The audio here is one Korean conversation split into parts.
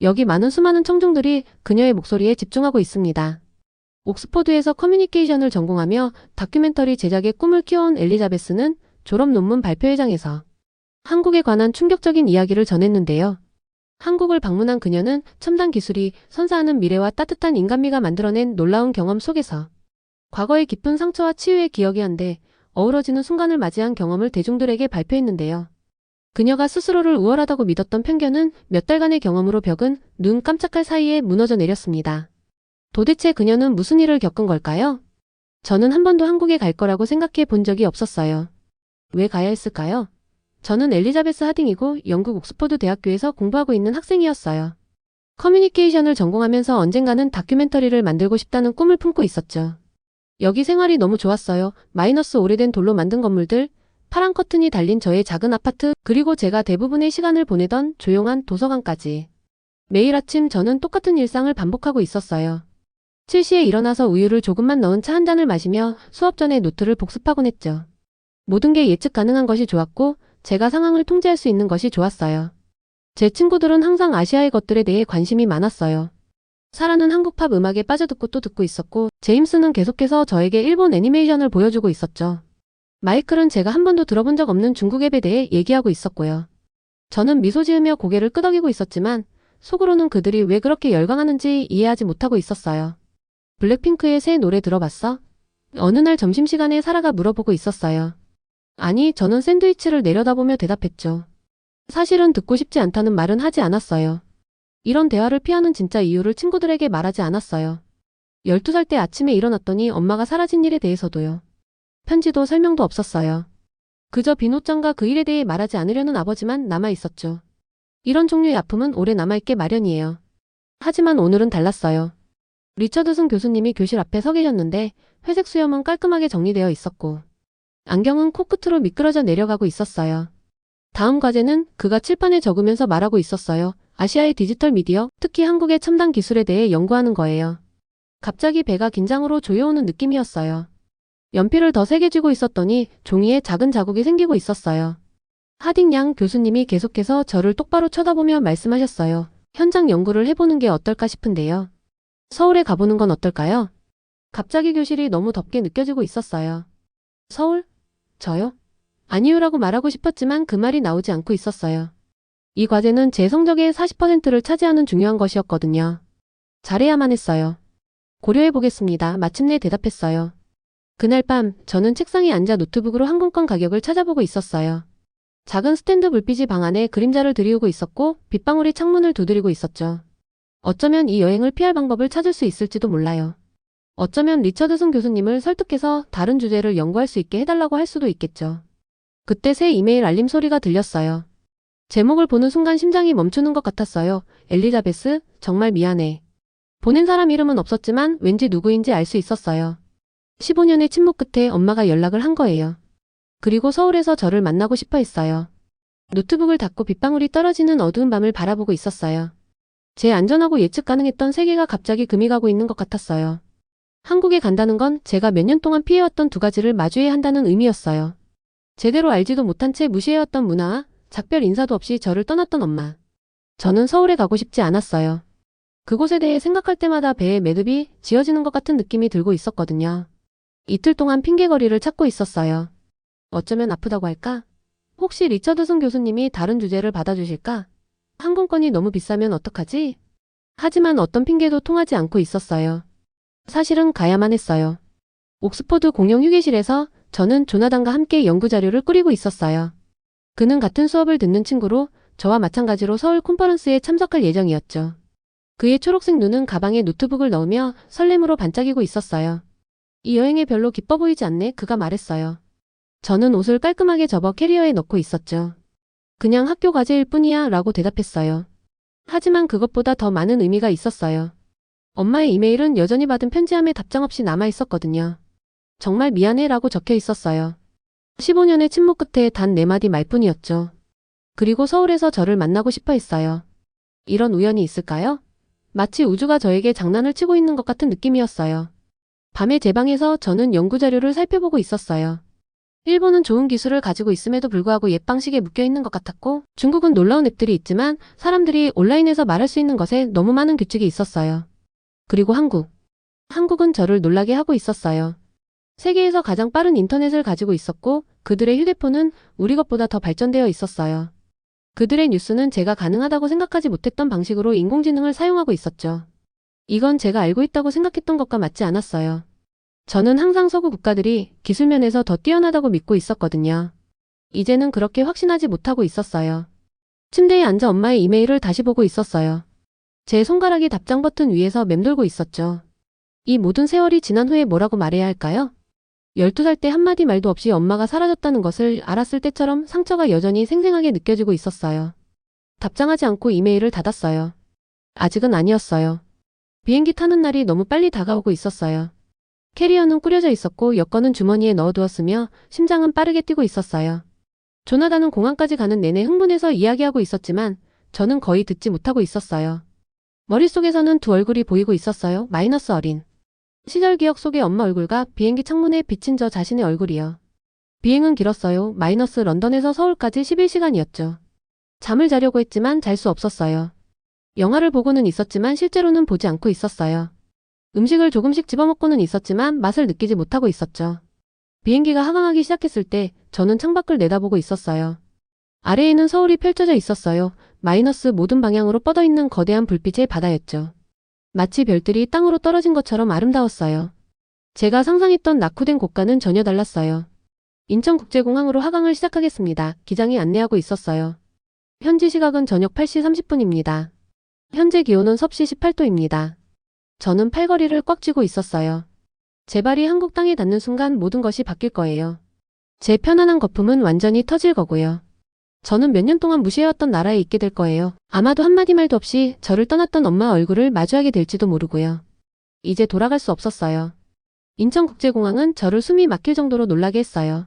여기 많은 수많은 청중들이 그녀의 목소리에 집중하고 있습니다. 옥스퍼드에서 커뮤니케이션을 전공하며 다큐멘터리 제작의 꿈을 키워온 엘리자베스는 졸업 논문 발표회장에서 한국에 관한 충격적인 이야기를 전했는데요. 한국을 방문한 그녀는 첨단 기술이 선사하는 미래와 따뜻한 인간미가 만들어낸 놀라운 경험 속에서 과거의 깊은 상처와 치유의 기억이 한데 어우러지는 순간을 맞이한 경험을 대중들에게 발표했는데요. 그녀가 스스로를 우월하다고 믿었던 편견은 몇 달간의 경험으로 벽은 눈 깜짝할 사이에 무너져 내렸습니다. 도대체 그녀는 무슨 일을 겪은 걸까요? 저는 한 번도 한국에 갈 거라고 생각해 본 적이 없었어요. 왜 가야 했을까요? 저는 엘리자베스 하딩이고 영국 옥스퍼드 대학교에서 공부하고 있는 학생이었어요. 커뮤니케이션을 전공하면서 언젠가는 다큐멘터리를 만들고 싶다는 꿈을 품고 있었죠. 여기 생활이 너무 좋았어요. 마이너스 오래된 돌로 만든 건물들, 파란 커튼이 달린 저의 작은 아파트, 그리고 제가 대부분의 시간을 보내던 조용한 도서관까지. 매일 아침 저는 똑같은 일상을 반복하고 있었어요. 7시에 일어나서 우유를 조금만 넣은 차 한 잔을 마시며 수업 전에 노트를 복습하곤 했죠. 모든 게 예측 가능한 것이 좋았고 제가 상황을 통제할 수 있는 것이 좋았어요. 제 친구들은 항상 아시아의 것들에 대해 관심이 많았어요. 사라는 한국 팝 음악에 빠져듣고 또 듣고 있었고 제임스는 계속해서 저에게 일본 애니메이션을 보여주고 있었죠. 마이클은 제가 한 번도 들어본 적 없는 중국 앱에 대해 얘기하고 있었고요. 저는 미소 지으며 고개를 끄덕이고 있었지만 속으로는 그들이 왜 그렇게 열광하는지 이해하지 못하고 있었어요. 블랙핑크의 새 노래 들어봤어? 어느 날 점심시간에 사라가 물어보고 있었어요. 아니, 저는 샌드위치를 내려다보며 대답했죠. 사실은 듣고 싶지 않다는 말은 하지 않았어요. 이런 대화를 피하는 진짜 이유를 친구들에게 말하지 않았어요. 12살 때 아침에 일어났더니 엄마가 사라진 일에 대해서도요. 편지도 설명도 없었어요. 그저 빈 옷장과 그 일에 대해 말하지 않으려는 아버지만 남아있었죠. 이런 종류의 아픔은 오래 남아있게 마련이에요. 하지만 오늘은 달랐어요. 리처드슨 교수님이 교실 앞에 서 계셨는데 회색 수염은 깔끔하게 정리되어 있었고 안경은 코끝으로 미끄러져 내려가고 있었어요. 다음 과제는 그가 칠판에 적으면서 말하고 있었어요. 아시아의 디지털 미디어, 특히 한국의 첨단 기술에 대해 연구하는 거예요. 갑자기 배가 긴장으로 조여오는 느낌이었어요. 연필을 더 세게 쥐고 있었더니 종이에 작은 자국이 생기고 있었어요. 하딩 양 교수님이 계속해서 저를 똑바로 쳐다보며 말씀하셨어요. 현장 연구를 해보는 게 어떨까 싶은데요. 서울에 가보는 건 어떨까요? 갑자기 교실이 너무 덥게 느껴지고 있었어요. 서울? 저요? 아니요라고 말하고 싶었지만 그 말이 나오지 않고 있었어요. 이 과제는 제 성적의 40%를 차지하는 중요한 것이었거든요. 잘해야만 했어요. 고려해보겠습니다. 마침내 대답했어요. 그날 밤 저는 책상에 앉아 노트북으로 항공권 가격을 찾아보고 있었어요. 작은 스탠드 불빛이 방 안에 그림자를 드리우고 있었고 빗방울이 창문을 두드리고 있었죠. 어쩌면 이 여행을 피할 방법을 찾을 수 있을지도 몰라요. 어쩌면 리처드슨 교수님을 설득해서 다른 주제를 연구할 수 있게 해달라고 할 수도 있겠죠. 그때 새 이메일 알림 소리가 들렸어요. 제목을 보는 순간 심장이 멈추는 것 같았어요. 엘리자베스, 정말 미안해. 보낸 사람 이름은 없었지만 왠지 누구인지 알 수 있었어요. 15년의 침묵 끝에 엄마가 연락을 한 거예요. 그리고 서울에서 저를 만나고 싶어 했어요. 노트북을 닫고 빗방울이 떨어지는 어두운 밤을 바라보고 있었어요. 제 안전하고 예측 가능했던 세계가 갑자기 금이 가고 있는 것 같았어요. 한국에 간다는 건 제가 몇 년 동안 피해왔던 두 가지를 마주해야 한다는 의미였어요. 제대로 알지도 못한 채 무시해왔던 문화와 작별 인사도 없이 저를 떠났던 엄마. 저는 서울에 가고 싶지 않았어요. 그곳에 대해 생각할 때마다 배에 매듭이 지어지는 것 같은 느낌이 들고 있었거든요. 이틀 동안 핑계거리를 찾고 있었어요. 어쩌면 아프다고 할까? 혹시 리처드슨 교수님이 다른 주제를 받아주실까? 항공권이 너무 비싸면 어떡하지? 하지만 어떤 핑계도 통하지 않고 있었어요. 사실은 가야만 했어요. 옥스퍼드 공용 휴게실에서 저는 조나단과 함께 연구자료를 꾸리고 있었어요. 그는 같은 수업을 듣는 친구로 저와 마찬가지로 서울 콘퍼런스에 참석할 예정이었죠. 그의 초록색 눈은 가방에 노트북을 넣으며 설렘으로 반짝이고 있었어요. 이 여행에 별로 기뻐 보이지 않네, 그가 말했어요. 저는 옷을 깔끔하게 접어 캐리어에 넣고 있었죠. 그냥 학교 과제일 뿐이야 라고 대답했어요. 하지만 그것보다 더 많은 의미가 있었어요. 엄마의 이메일은 여전히 받은 편지함에 답장 없이 남아 있었거든요. 정말 미안해 라고 적혀 있었어요. 15년의 침묵 끝에 단 4마디 말뿐이었죠. 그리고 서울에서 저를 만나고 싶어 했어요. 이런 우연이 있을까요? 마치 우주가 저에게 장난을 치고 있는 것 같은 느낌이었어요. 밤에 제 방에서 저는 연구자료를 살펴보고 있었어요. 일본은 좋은 기술을 가지고 있음에도 불구하고 옛 방식에 묶여 있는 것 같았고, 중국은 놀라운 앱들이 있지만 사람들이 온라인에서 말할 수 있는 것에 너무 많은 규칙이 있었어요. 그리고 한국은 저를 놀라게 하고 있었어요. 세계에서 가장 빠른 인터넷을 가지고 있었고, 그들의 휴대폰은 우리 것보다 더 발전되어 있었어요. 그들의 뉴스는 제가 가능하다고 생각하지 못했던 방식으로 인공지능을 사용하고 있었죠. 이건 제가 알고 있다고 생각했던 것과 맞지 않았어요. 저는 항상 서구 국가들이 기술 면에서 더 뛰어나다고 믿고 있었거든요. 이제는 그렇게 확신하지 못하고 있었어요. 침대에 앉아 엄마의 이메일을 다시 보고 있었어요. 제 손가락이 답장 버튼 위에서 맴돌고 있었죠. 이 모든 세월이 지난 후에 뭐라고 말해야 할까요? 12살 때 한마디 말도 없이 엄마가 사라졌다는 것을 알았을 때처럼 상처가 여전히 생생하게 느껴지고 있었어요. 답장하지 않고 이메일을 닫았어요. 아직은 아니었어요. 비행기 타는 날이 너무 빨리 다가오고 있었어요. 캐리어는 꾸려져 있었고 여권은 주머니에 넣어두었으며 심장은 빠르게 뛰고 있었어요. 조나단은 공항까지 가는 내내 흥분해서 이야기하고 있었지만 저는 거의 듣지 못하고 있었어요. 머릿속에서는 두 얼굴이 보이고 있었어요. 마이너스 어린 시절 기억 속의 엄마 얼굴과 비행기 창문에 비친 저 자신의 얼굴이요. 비행은 길었어요. 마이너스 런던에서 서울까지 11시간이었죠. 잠을 자려고 했지만 잘 수 없었어요. 영화를 보고는 있었지만 실제로는 보지 않고 있었어요. 음식을 조금씩 집어먹고는 있었지만 맛을 느끼지 못하고 있었죠. 비행기가 하강하기 시작했을 때 저는 창밖을 내다보고 있었어요. 아래에는 서울이 펼쳐져 있었어요. 마이너스 모든 방향으로 뻗어있는 거대한 불빛의 바다였죠. 마치 별들이 땅으로 떨어진 것처럼 아름다웠어요. 제가 상상했던 낙후된 곳과는 전혀 달랐어요. 인천국제공항으로 하강을 시작하겠습니다. 기장이 안내하고 있었어요. 현지 시각은 저녁 8시 30분입니다. 현재 기온은 섭씨 18도입니다. 저는 팔걸이를 꽉 쥐고 있었어요. 제 발이 한국 땅에 닿는 순간 모든 것이 바뀔 거예요. 제 편안한 거품은 완전히 터질 거고요. 저는 몇 년 동안 무시해왔던 나라에 있게 될 거예요. 아마도 한마디 말도 없이 저를 떠났던 엄마 얼굴을 마주하게 될지도 모르고요. 이제 돌아갈 수 없었어요. 인천국제공항은 저를 숨이 막힐 정도로 놀라게 했어요.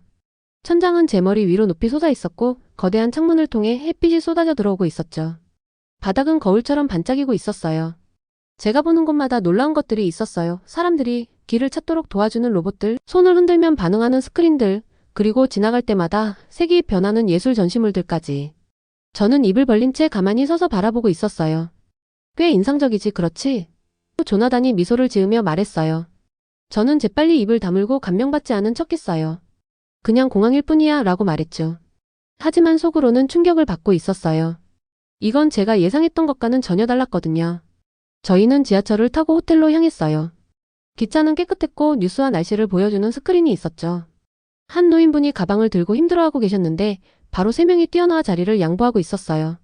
천장은 제 머리 위로 높이 솟아 있었고 거대한 창문을 통해 햇빛이 쏟아져 들어오고 있었죠. 바닥은 거울처럼 반짝이고 있었어요. 제가 보는 곳마다 놀라운 것들이 있었어요. 사람들이 길을 찾도록 도와주는 로봇들, 손을 흔들면 반응하는 스크린들, 그리고 지나갈 때마다 색이 변하는 예술 전시물들까지. 저는 입을 벌린 채 가만히 서서 바라보고 있었어요. 꽤 인상적이지, 그렇지? 조나단이 미소를 지으며 말했어요. 저는 재빨리 입을 다물고 감명받지 않은 척했어요. 그냥 공항일 뿐이야 라고 말했죠. 하지만 속으로는 충격을 받고 있었어요. 이건 제가 예상했던 것과는 전혀 달랐거든요. 저희는 지하철을 타고 호텔로 향했어요. 기차는 깨끗했고 뉴스와 날씨를 보여주는 스크린이 있었죠. 한 노인분이 가방을 들고 힘들어하고 계셨는데 바로 3명이 뛰어나와 자리를 양보하고 있었어요.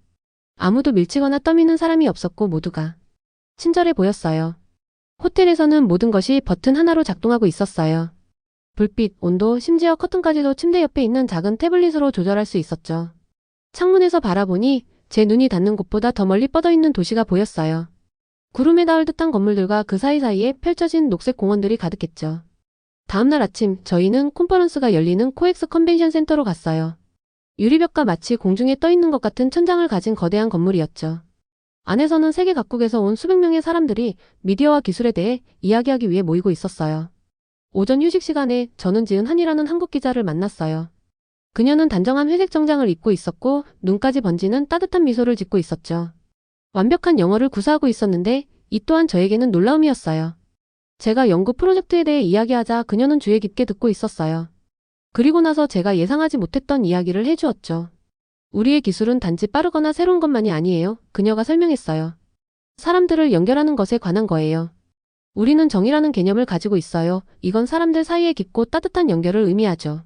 아무도 밀치거나 떠미는 사람이 없었고 모두가 친절해 보였어요. 호텔에서는 모든 것이 버튼 하나로 작동하고 있었어요. 불빛, 온도, 심지어 커튼까지도 침대 옆에 있는 작은 태블릿으로 조절할 수 있었죠. 창문에서 바라보니 제 눈이 닿는 곳보다 더 멀리 뻗어있는 도시가 보였어요. 구름에 닿을 듯한 건물들과 그 사이사이에 펼쳐진 녹색 공원들이 가득했죠. 다음날 아침 저희는 콘퍼런스가 열리는 코엑스 컨벤션 센터로 갔어요. 유리벽과 마치 공중에 떠있는 것 같은 천장을 가진 거대한 건물이었죠. 안에서는 세계 각국에서 온 수백 명의 사람들이 미디어와 기술에 대해 이야기하기 위해 모이고 있었어요. 오전 휴식 시간에 저는 지은한이라는 한국 기자를 만났어요. 그녀는 단정한 회색 정장을 입고 있었고 눈까지 번지는 따뜻한 미소를 짓고 있었죠. 완벽한 영어를 구사하고 있었는데 이 또한 저에게는 놀라움이었어요. 제가 연구 프로젝트에 대해 이야기하자 그녀는 주의 깊게 듣고 있었어요. 그리고 나서 제가 예상하지 못했던 이야기를 해주었죠. 우리의 기술은 단지 빠르거나 새로운 것만이 아니에요. 그녀가 설명했어요. 사람들을 연결하는 것에 관한 거예요. 우리는 정이라는 개념을 가지고 있어요. 이건 사람들 사이의 깊고 따뜻한 연결을 의미하죠.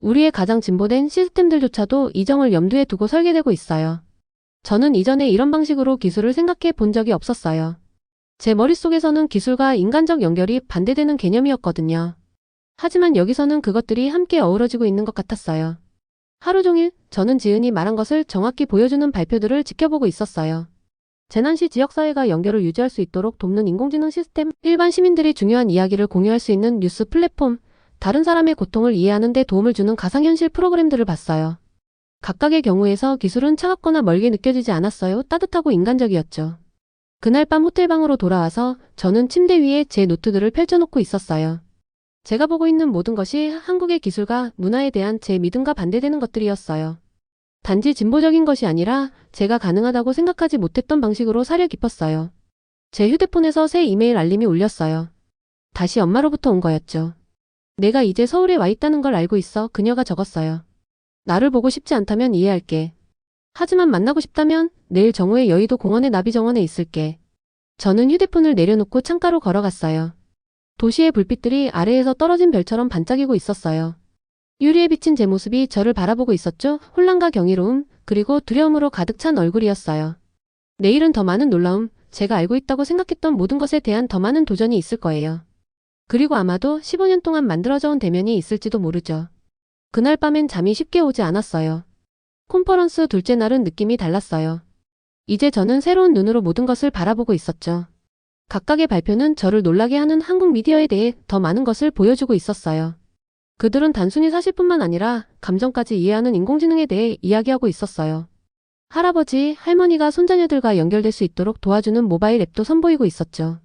우리의 가장 진보된 시스템들조차도 이 정을 염두에 두고 설계되고 있어요. 저는 이전에 이런 방식으로 기술을 생각해 본 적이 없었어요. 제 머릿속에서는 기술과 인간적 연결이 반대되는 개념이었거든요. 하지만 여기서는 그것들이 함께 어우러지고 있는 것 같았어요. 하루 종일 저는 지은이 말한 것을 정확히 보여주는 발표들을 지켜보고 있었어요. 재난 시 지역사회가 연결을 유지할 수 있도록 돕는 인공지능 시스템, 일반 시민들이 중요한 이야기를 공유할 수 있는 뉴스 플랫폼, 다른 사람의 고통을 이해하는 데 도움을 주는 가상현실 프로그램들을 봤어요. 각각의 경우에서 기술은 차갑거나 멀게 느껴지지 않았어요. 따뜻하고 인간적이었죠. 그날 밤 호텔방으로 돌아와서 저는 침대 위에 제 노트들을 펼쳐놓고 있었어요. 제가 보고 있는 모든 것이 한국의 기술과 문화에 대한 제 믿음과 반대되는 것들이었어요. 단지 진보적인 것이 아니라 제가 가능하다고 생각하지 못했던 방식으로 사려 깊었어요. 제 휴대폰에서 새 이메일 알림이 울렸어요. 다시 엄마로부터 온 거였죠. 내가 이제 서울에 와 있다는 걸 알고 있어. 그녀가 적었어요. 나를 보고 싶지 않다면 이해할게. 하지만 만나고 싶다면 내일 정오에 여의도 공원의 나비정원에 있을게. 저는 휴대폰을 내려놓고 창가로 걸어갔어요. 도시의 불빛들이 아래에서 떨어진 별처럼 반짝이고 있었어요. 유리에 비친 제 모습이 저를 바라보고 있었죠. 혼란과 경이로움, 그리고 두려움으로 가득 찬 얼굴이었어요. 내일은 더 많은 놀라움, 제가 알고 있다고 생각했던 모든 것에 대한 더 많은 도전이 있을 거예요. 그리고 아마도 15년 동안 만들어져 온 대면이 있을지도 모르죠. 그날 밤엔 잠이 쉽게 오지 않았어요. 콘퍼런스 둘째 날은 느낌이 달랐어요. 이제 저는 새로운 눈으로 모든 것을 바라보고 있었죠. 각각의 발표는 저를 놀라게 하는 한국 미디어에 대해 더 많은 것을 보여주고 있었어요. 그들은 단순히 사실뿐만 아니라 감정까지 이해하는 인공지능에 대해 이야기하고 있었어요. 할아버지, 할머니가 손자녀들과 연결될 수 있도록 도와주는 모바일 앱도 선보이고 있었죠.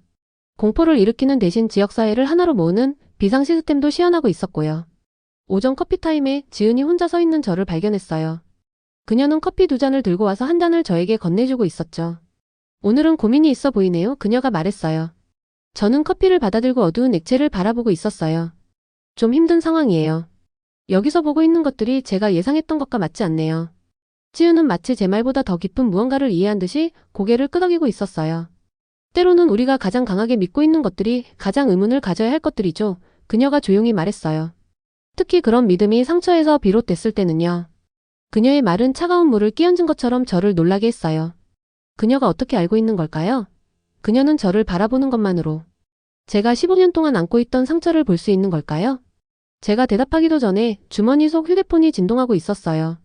공포를 일으키는 대신 지역사회를 하나로 모으는 비상 시스템도 시연하고 있었고요. 오전 커피타임에 지은이 혼자 서 있는 저를 발견했어요. 그녀는 커피 2잔을 들고 와서 한 잔을 저에게 건네주고 있었죠. 오늘은 고민이 있어 보이네요. 그녀가 말했어요. 저는 커피를 받아들고 어두운 액체를 바라보고 있었어요. 좀 힘든 상황이에요. 여기서 보고 있는 것들이 제가 예상했던 것과 맞지 않네요. 지은은 마치 제 말보다 더 깊은 무언가를 이해한 듯이 고개를 끄덕이고 있었어요. 때로는 우리가 가장 강하게 믿고 있는 것들이 가장 의문을 가져야 할 것들이죠. 그녀가 조용히 말했어요. 특히 그런 믿음이 상처에서 비롯됐을 때는요. 그녀의 말은 차가운 물을 끼얹은 것처럼 저를 놀라게 했어요. 그녀가 어떻게 알고 있는 걸까요? 그녀는 저를 바라보는 것만으로 제가 15년 동안 안고 있던 상처를 볼 수 있는 걸까요? 제가 대답하기도 전에 주머니 속 휴대폰이 진동하고 있었어요.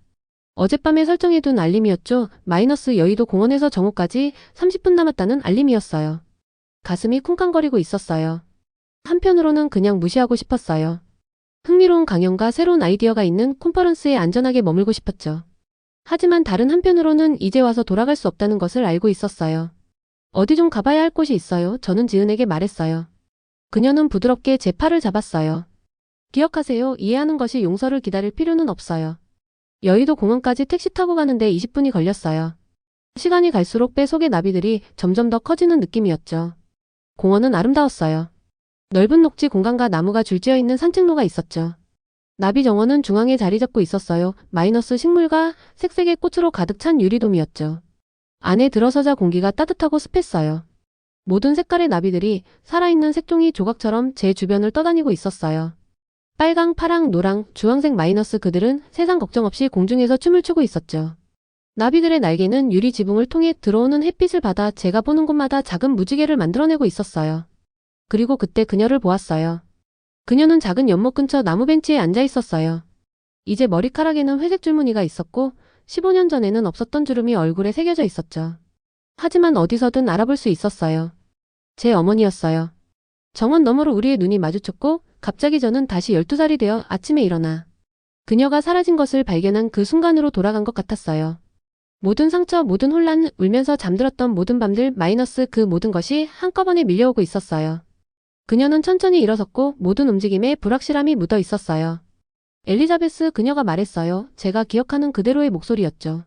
어젯밤에 설정해둔 알림이었죠. 마이너스 여의도 공원에서 정오까지 30분 남았다는 알림이었어요. 가슴이 쿵쾅거리고 있었어요. 한편으로는 그냥 무시하고 싶었어요. 흥미로운 강연과 새로운 아이디어가 있는 콘퍼런스에 안전하게 머물고 싶었죠. 하지만 다른 한편으로는 이제 와서 돌아갈 수 없다는 것을 알고 있었어요. 어디 좀 가봐야 할 곳이 있어요. 저는 지은에게 말했어요. 그녀는 부드럽게 제 팔을 잡았어요. 기억하세요. 이해하는 것이 용서를 기다릴 필요는 없어요. 여의도 공원까지 택시 타고 가는데 20분이 걸렸어요. 시간이 갈수록 배 속의 나비들이 점점 더 커지는 느낌이었죠. 공원은 아름다웠어요. 넓은 녹지 공간과 나무가 줄지어 있는 산책로가 있었죠. 나비 정원은 중앙에 자리 잡고 있었어요. 마이너스 식물과 색색의 꽃으로 가득 찬 유리돔이었죠. 안에 들어서자 공기가 따뜻하고 습했어요. 모든 색깔의 나비들이 살아있는 색종이 조각처럼 제 주변을 떠다니고 있었어요. 빨강, 파랑, 노랑, 주황색 마이너스 그들은 세상 걱정 없이 공중에서 춤을 추고 있었죠. 나비들의 날개는 유리 지붕을 통해 들어오는 햇빛을 받아 제가 보는 곳마다 작은 무지개를 만들어내고 있었어요. 그리고 그때 그녀를 보았어요. 그녀는 작은 연못 근처 나무 벤치에 앉아 있었어요. 이제 머리카락에는 회색 줄무늬가 있었고 15년 전에는 없었던 주름이 얼굴에 새겨져 있었죠. 하지만 어디서든 알아볼 수 있었어요. 제 어머니였어요. 정원 너머로 우리의 눈이 마주쳤고 갑자기 저는 다시 12살이 되어 아침에 일어나 그녀가 사라진 것을 발견한 그 순간으로 돌아간 것 같았어요. 모든 상처, 모든 혼란, 울면서 잠들었던 모든 밤들 마이너스 그 모든 것이 한꺼번에 밀려오고 있었어요. 그녀는 천천히 일어섰고 모든 움직임에 불확실함이 묻어 있었어요. 엘리자베스, 그녀가 말했어요. 제가 기억하는 그대로의 목소리였죠.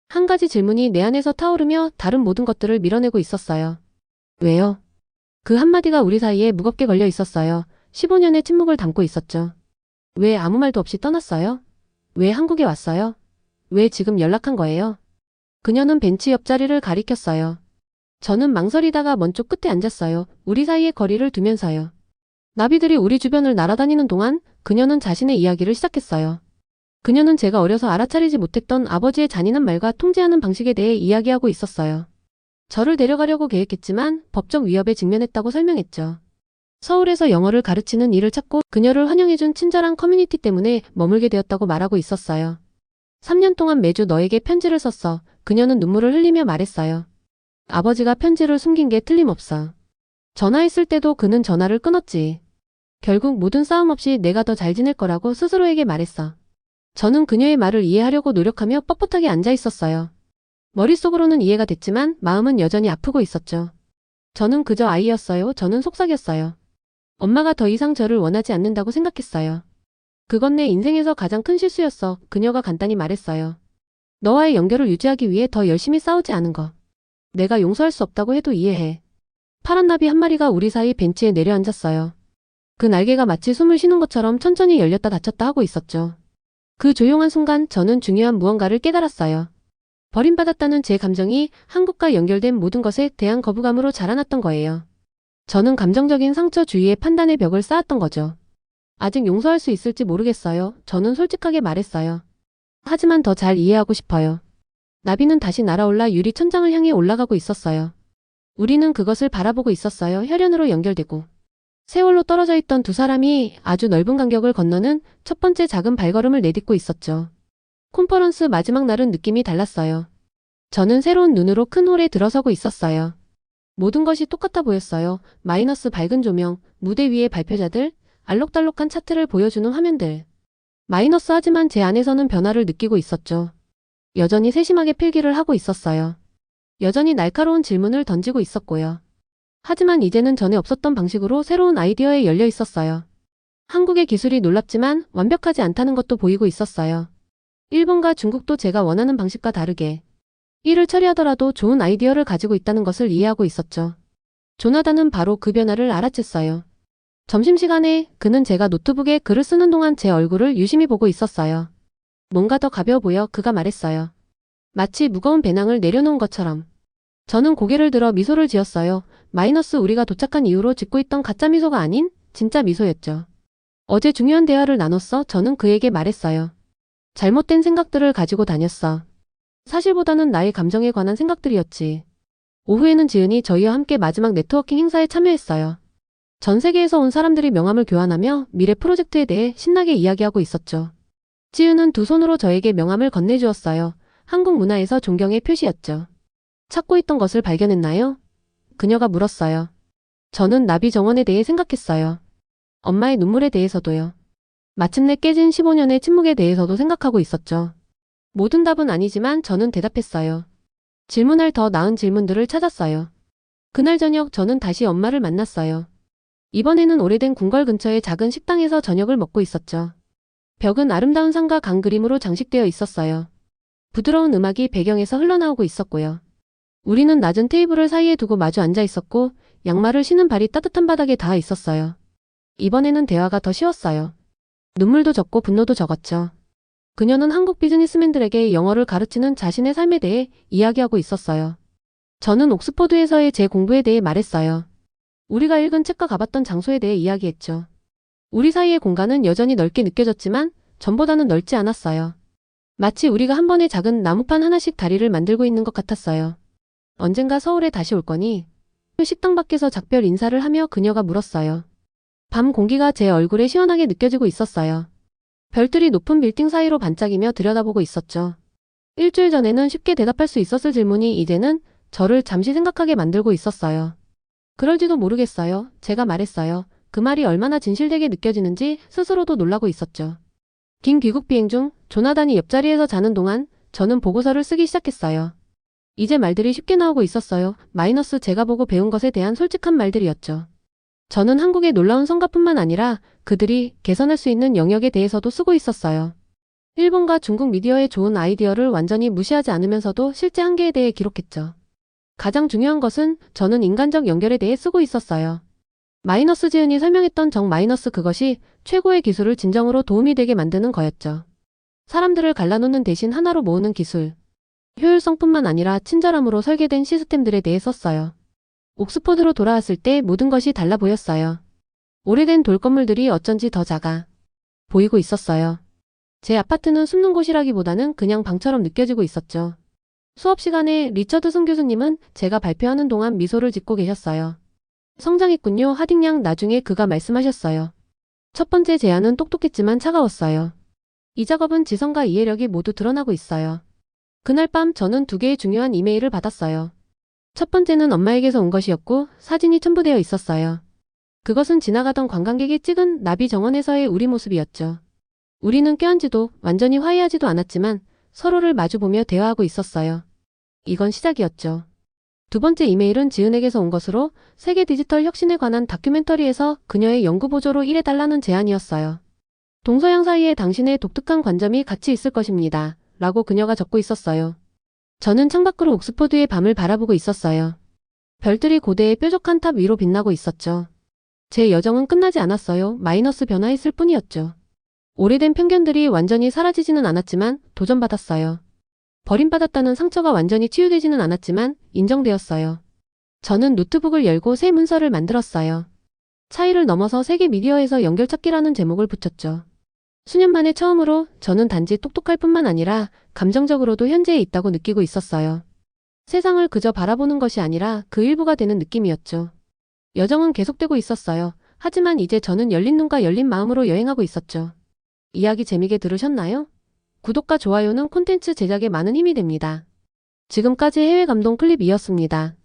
한 가지 질문이 내 안에서 타오르며 다른 모든 것들을 밀어내고 있었어요. 왜요? 그 한마디가 우리 사이에 무겁게 걸려 있었어요. 15년의 침묵을 담고 있었죠. 왜 아무 말도 없이 떠났어요? 왜 한국에 왔어요? 왜 지금 연락한 거예요? 그녀는 벤치 옆자리를 가리켰어요. 저는 망설이다가 먼 쪽 끝에 앉았어요. 우리 사이에 거리를 두면서요. 나비들이 우리 주변을 날아다니는 동안 그녀는 자신의 이야기를 시작했어요. 그녀는 제가 어려서 알아차리지 못했던 아버지의 잔인한 말과 통제하는 방식에 대해 이야기하고 있었어요. 저를 데려가려고 계획했지만 법적 위협에 직면했다고 설명했죠. 서울에서 영어를 가르치는 일을 찾고 그녀를 환영해준 친절한 커뮤니티 때문에 머물게 되었다고 말하고 있었어요. 3년 동안 매주 너에게 편지를 썼어. 그녀는 눈물을 흘리며 말했어요. 아버지가 편지를 숨긴 게 틀림없어. 전화했을 때도 그는 전화를 끊었지. 결국 모든 싸움 없이 내가 더 잘 지낼 거라고 스스로에게 말했어. 저는 그녀의 말을 이해하려고 노력하며 뻣뻣하게 앉아 있었어요. 머릿속으로는 이해가 됐지만 마음은 여전히 아프고 있었죠. 저는 그저 아이였어요. 저는 속삭였어요. 엄마가 더 이상 저를 원하지 않는다고 생각했어요. 그건 내 인생에서 가장 큰 실수였어. 그녀가 간단히 말했어요. 너와의 연결을 유지하기 위해 더 열심히 싸우지 않은 거. 내가 용서할 수 없다고 해도 이해해. 파란 나비 한 마리가 우리 사이 벤치에 내려앉았어요. 그 날개가 마치 숨을 쉬는 것처럼 천천히 열렸다 닫혔다 하고 있었죠. 그 조용한 순간 저는 중요한 무언가를 깨달았어요. 버림받았다는 제 감정이 한국과 연결된 모든 것에 대한 거부감으로 자라났던 거예요. 저는 감정적인 상처 주위에 판단의 벽을 쌓았던 거죠. 아직 용서할 수 있을지 모르겠어요. 저는 솔직하게 말했어요. 하지만 더 잘 이해하고 싶어요. 나비는 다시 날아올라 유리 천장을 향해 올라가고 있었어요. 우리는 그것을 바라보고 있었어요. 혈연으로 연결되고. 세월로 떨어져 있던 두 사람이 아주 넓은 간격을 건너는 첫 번째 작은 발걸음을 내딛고 있었죠. 콘퍼런스 마지막 날은 느낌이 달랐어요. 저는 새로운 눈으로 큰 홀에 들어서고 있었어요. 모든 것이 똑같아 보였어요. 마이너스 밝은 조명, 무대 위의 발표자들, 알록달록한 차트를 보여주는 화면들. 마이너스 하지만 제 안에서는 변화를 느끼고 있었죠. 여전히 세심하게 필기를 하고 있었어요. 여전히 날카로운 질문을 던지고 있었고요. 하지만 이제는 전에 없었던 방식으로 새로운 아이디어에 열려 있었어요. 한국의 기술이 놀랍지만 완벽하지 않다는 것도 보이고 있었어요. 일본과 중국도 제가 원하는 방식과 다르게 일을 처리하더라도 좋은 아이디어를 가지고 있다는 것을 이해하고 있었죠. 조나단은 바로 그 변화를 알아챘어요. 점심시간에 그는 제가 노트북에 글을 쓰는 동안 제 얼굴을 유심히 보고 있었어요. 뭔가 더 가벼워 보여 그가 말했어요. 마치 무거운 배낭을 내려놓은 것처럼. 저는 고개를 들어 미소를 지었어요. 마이너스 우리가 도착한 이후로 짓고 있던 가짜 미소가 아닌 진짜 미소였죠. 어제 중요한 대화를 나눴어. 저는 그에게 말했어요. 잘못된 생각들을 가지고 다녔어. 사실보다는 나의 감정에 관한 생각들이었지. 오후에는 지은이 저희와 함께 마지막 네트워킹 행사에 참여했어요. 전 세계에서 온 사람들이 명함을 교환하며 미래 프로젝트에 대해 신나게 이야기하고 있었죠. 지은은 두 손으로 저에게 명함을 건네주었어요. 한국 문화에서 존경의 표시였죠. 찾고 있던 것을 발견했나요? 그녀가 물었어요. 저는 나비 정원에 대해 생각했어요. 엄마의 눈물에 대해서도요. 마침내 깨진 15년의 침묵에 대해서도 생각하고 있었죠. 모든 답은 아니지만 저는 대답했어요. 질문할 더 나은 질문들을 찾았어요. 그날 저녁 저는 다시 엄마를 만났어요. 이번에는 오래된 궁궐 근처의 작은 식당에서 저녁을 먹고 있었죠. 벽은 아름다운 산과 강 그림으로 장식되어 있었어요. 부드러운 음악이 배경에서 흘러나오고 있었고요. 우리는 낮은 테이블을 사이에 두고 마주 앉아 있었고 양말을 신은 발이 따뜻한 바닥에 닿아 있었어요. 이번에는 대화가 더 쉬웠어요. 눈물도 적고 분노도 적었죠. 그녀는 한국 비즈니스맨들에게 영어를 가르치는 자신의 삶에 대해 이야기하고 있었어요. 저는 옥스퍼드에서의 제 공부에 대해 말했어요. 우리가 읽은 책과 가봤던 장소에 대해 이야기했죠. 우리 사이의 공간은 여전히 넓게 느껴졌지만 전보다는 넓지 않았어요. 마치 우리가 한 번에 작은 나무판 하나씩 다리를 만들고 있는 것 같았어요. 언젠가 서울에 다시 올 거니? 식당 밖에서 작별 인사를 하며 그녀가 물었어요. 밤 공기가 제 얼굴에 시원하게 느껴지고 있었어요. 별들이 높은 빌딩 사이로 반짝이며 들여다보고 있었죠. 일주일 전에는 쉽게 대답할 수 있었을 질문이 이제는 저를 잠시 생각하게 만들고 있었어요. 그럴지도 모르겠어요. 제가 말했어요. 그 말이 얼마나 진실되게 느껴지는지 스스로도 놀라고 있었죠. 긴 귀국 비행 중 조나단이 옆자리에서 자는 동안 저는 보고서를 쓰기 시작했어요. 이제 말들이 쉽게 나오고 있었어요. 마이너스 제가 보고 배운 것에 대한 솔직한 말들이었죠. 저는 한국의 놀라운 성과뿐만 아니라 그들이 개선할 수 있는 영역에 대해서도 쓰고 있었어요. 일본과 중국 미디어의 좋은 아이디어를 완전히 무시하지 않으면서도 실제 한계에 대해 기록했죠. 가장 중요한 것은 저는 인간적 연결에 대해 쓰고 있었어요. 마이너스 지은이 설명했던 정 마이너스 그것이 최고의 기술을 진정으로 도움이 되게 만드는 거였죠. 사람들을 갈라놓는 대신 하나로 모으는 기술. 효율성뿐만 아니라 친절함으로 설계된 시스템들에 대해 썼어요. 옥스퍼드로 돌아왔을 때 모든 것이 달라 보였어요. 오래된 돌 건물들이 어쩐지 더 작아 보이고 있었어요. 제 아파트는 숨는 곳이라기보다는 그냥 방처럼 느껴지고 있었죠. 수업 시간에 리처드슨 교수님은 제가 발표하는 동안 미소를 짓고 계셨어요. 성장했군요. 하딩양 나중에 그가 말씀하셨어요. 첫 번째 제안은 똑똑했지만 차가웠어요. 이 작업은 지성과 이해력이 모두 드러나고 있어요. 그날 밤 저는 두 개의 중요한 이메일을 받았어요. 첫 번째는 엄마에게서 온 것이었고 사진이 첨부되어 있었어요. 그것은 지나가던 관광객이 찍은 나비 정원에서의 우리 모습이었죠. 우리는 껴안지도 완전히 화해하지도 않았지만 서로를 마주보며 대화하고 있었어요. 이건 시작이었죠. 두 번째 이메일은 지은에게서 온 것으로 세계 디지털 혁신에 관한 다큐멘터리에서 그녀의 연구 보조로 일해달라는 제안이었어요. 동서양 사이에 당신의 독특한 관점이 같이 있을 것입니다. 라고 그녀가 적고 있었어요. 저는 창밖으로 옥스퍼드의 밤을 바라보고 있었어요. 별들이 고대의 뾰족한 탑 위로 빛나고 있었죠. 제 여정은 끝나지 않았어요. 마이너스 변화했을 뿐이었죠. 오래된 편견들이 완전히 사라지지는 않았지만 도전받았어요. 버림받았다는 상처가 완전히 치유되지는 않았지만 인정되었어요. 저는 노트북을 열고 새 문서를 만들었어요. 차이를 넘어서 세계 미디어에서 연결찾기라는 제목을 붙였죠. 수년 만에 처음으로 저는 단지 똑똑할 뿐만 아니라 감정적으로도 현재에 있다고 느끼고 있었어요. 세상을 그저 바라보는 것이 아니라 그 일부가 되는 느낌이었죠. 여정은 계속되고 있었어요. 하지만 이제 저는 열린 눈과 열린 마음으로 여행하고 있었죠. 이야기 재미있게 들으셨나요? 구독과 좋아요는 콘텐츠 제작에 많은 힘이 됩니다. 지금까지 해외 감동 클립이었습니다.